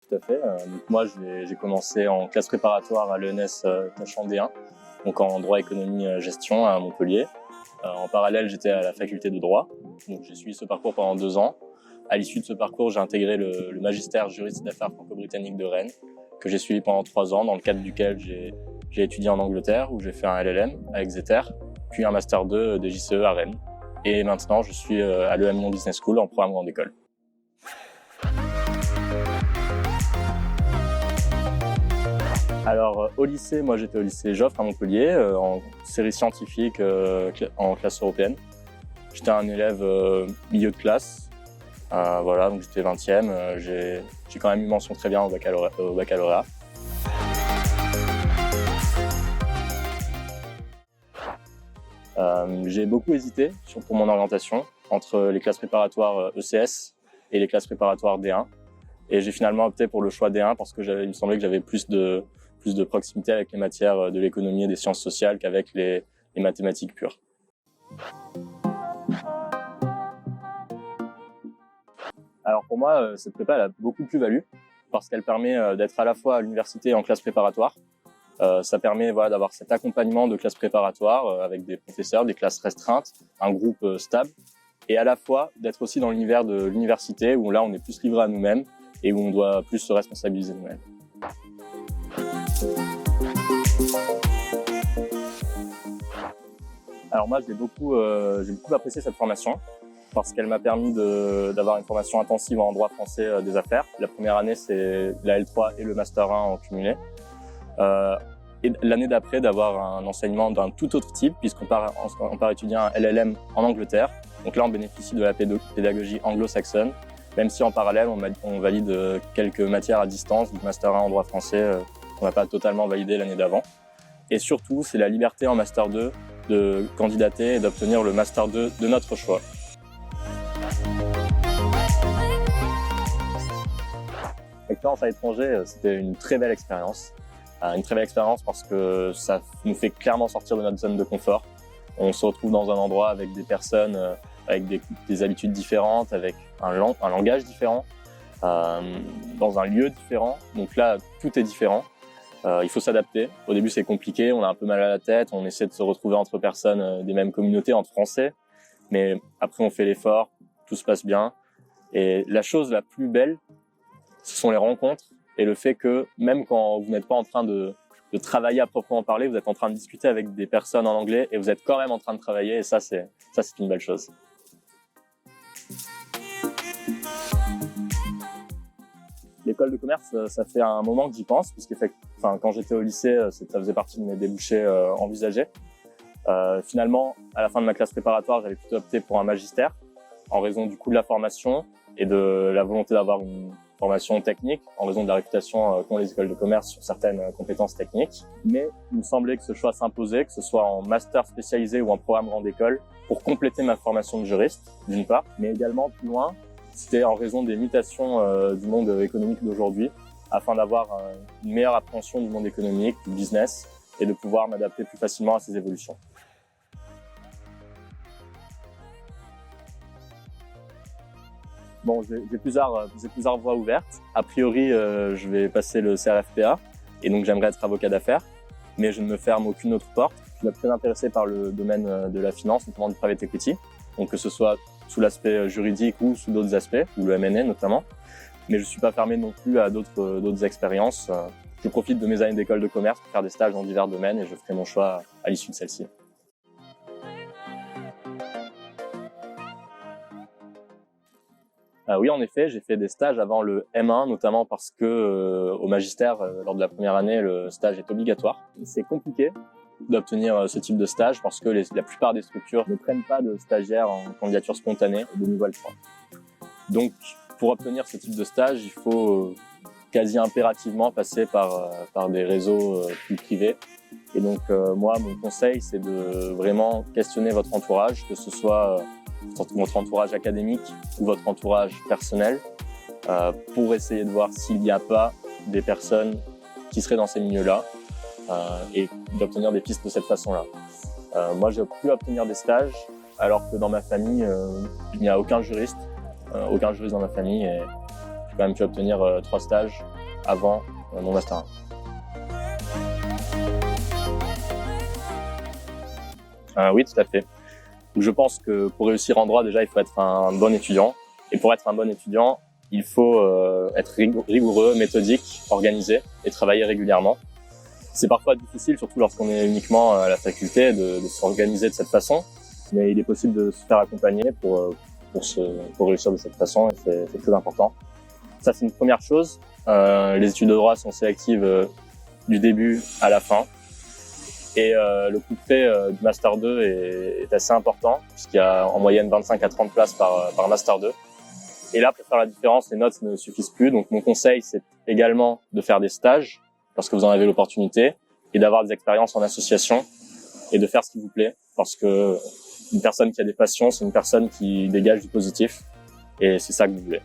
Tout à fait. Donc moi, j'ai commencé en classe préparatoire à l'ENS Tachant D1, donc en droit, économie, gestion à Montpellier. En parallèle, j'étais à la faculté de droit, donc j'ai suivi ce parcours pendant 2 ans. À l'issue de ce parcours, j'ai intégré le magistère juriste d'affaires franco-britannique de Rennes, que j'ai suivi pendant 3 ans, dans le cadre duquel j'ai étudié en Angleterre, où j'ai fait un LLM à Exeter, puis un Master 2 des JCE à Rennes. Et maintenant, je suis à l'EM Lyon Business School en programme grande école. Alors, au lycée, moi j'étais au lycée Joffre à Montpellier, en série scientifique en classe européenne. J'étais un élève milieu de classe, voilà, donc j'étais 20e. J'ai quand même eu mention très bien au baccalauréat. J'ai beaucoup hésité pour mon orientation entre les classes préparatoires ECS et les classes préparatoires D1. Et j'ai finalement opté pour le choix D1 parce que il me semblait que j'avais plus de proximité avec les matières de l'économie et des sciences sociales qu'avec les mathématiques pures. Alors pour moi, cette prépa elle a beaucoup de plus-value parce qu'elle permet d'être à la fois à l'université en classe préparatoire. Ça permet d'avoir cet accompagnement de classe préparatoire avec des professeurs, des classes restreintes, un groupe stable, et à la fois d'être aussi dans l'univers de l'université où là on est plus livré à nous-mêmes et où on doit plus se responsabiliser nous-mêmes. Alors moi j'ai beaucoup apprécié cette formation parce qu'elle m'a permis d'avoir une formation intensive en droit français des affaires. La première année c'est la L3 et le Master 1 en cumulé. Et l'année d'après d'avoir un enseignement d'un tout autre type puisqu'on part étudier un LLM en Angleterre. Donc là on bénéficie de la pédagogie anglo-saxonne, même si en parallèle on valide quelques matières à distance, donc Master 1 en droit français qu'on n'a pas totalement validé l'année d'avant. Et surtout c'est la liberté en Master 2 de candidater et d'obtenir le Master 2 de notre choix. L'expérience à l'étranger, c'était une très belle expérience. Une très belle expérience parce que ça nous fait clairement sortir de notre zone de confort. On se retrouve dans un endroit avec des personnes avec des habitudes différentes, avec un langage différent, dans un lieu différent. Donc là, tout est différent. Il faut s'adapter. Au début, c'est compliqué, on a un peu mal à la tête, on essaie de se retrouver entre personnes des mêmes communautés, entre Français. Mais après, on fait l'effort, tout se passe bien. Et la chose la plus belle, ce sont les rencontres et le fait que même quand vous n'êtes pas en train de travailler à proprement parler, vous êtes en train de discuter avec des personnes en anglais et vous êtes quand même en train de travailler et ça c'est une belle chose. L'école de commerce, ça fait un moment que j'y pense puisque quand j'étais au lycée, ça faisait partie de mes débouchés envisagés. Finalement, à la fin de ma classe préparatoire, j'avais plutôt opté pour un magistère en raison du coût de la formation et de la volonté d'avoir une formation technique en raison de la réputation qu'ont les écoles de commerce sur certaines compétences techniques. Mais il me semblait que ce choix s'imposait, que ce soit en master spécialisé ou en programme grande école, pour compléter ma formation de juriste, d'une part, mais également plus loin, c'était en raison des mutations du monde économique d'aujourd'hui, afin d'avoir une meilleure appréhension du monde économique, du business, et de pouvoir m'adapter plus facilement à ces évolutions. Bon, j'ai plusieurs voies ouvertes. A priori, je vais passer le CRFPA et donc j'aimerais être avocat d'affaires, mais je ne me ferme aucune autre porte. Je suis très intéressé par le domaine de la finance, notamment du private equity, donc que ce soit sous l'aspect juridique ou sous d'autres aspects, ou le M&A notamment. Mais je ne suis pas fermé non plus à d'autres expériences. Je profite de mes années d'école de commerce pour faire des stages dans divers domaines et je ferai mon choix à l'issue de celle-ci. Oui, en effet, j'ai fait des stages avant le M1, notamment parce que au magistère, lors de la première année, le stage est obligatoire. C'est compliqué d'obtenir ce type de stage parce que la plupart des structures ne prennent pas de stagiaires en candidature spontanée de niveau L3. Donc, pour obtenir ce type de stage, il faut quasi impérativement passer par des réseaux plus privés. Et donc, moi, mon conseil, c'est de vraiment questionner votre entourage, que ce soit votre entourage académique ou votre entourage personnel, pour essayer de voir s'il n'y a pas des personnes qui seraient dans ces milieux-là et d'obtenir des pistes de cette façon-là. Moi, j'ai pu obtenir des stages, alors que dans ma famille, il n'y a aucun juriste dans ma famille, et j'ai quand même pu obtenir 3 stages avant mon master 1. Oui, tout à fait. Je pense que pour réussir en droit, déjà, il faut être un bon étudiant. Et pour être un bon étudiant, il faut être rigoureux, méthodique, organisé et travailler régulièrement. C'est parfois difficile, surtout lorsqu'on est uniquement à la faculté, de s'organiser de cette façon. Mais il est possible de se faire accompagner pour réussir de cette façon, et c'est très important. Ça, c'est une première chose. Les études de droit sont sélectives du début à la fin. Et le coup de fait du Master 2 est assez important, puisqu'il y a en moyenne 25 à 30 places par Master 2. Et là, pour faire la différence, les notes ne suffisent plus. Donc mon conseil, c'est également de faire des stages, lorsque vous en avez l'opportunité, et d'avoir des expériences en association, et de faire ce qui vous plaît. Parce que une personne qui a des passions, c'est une personne qui dégage du positif, et c'est ça que vous voulez.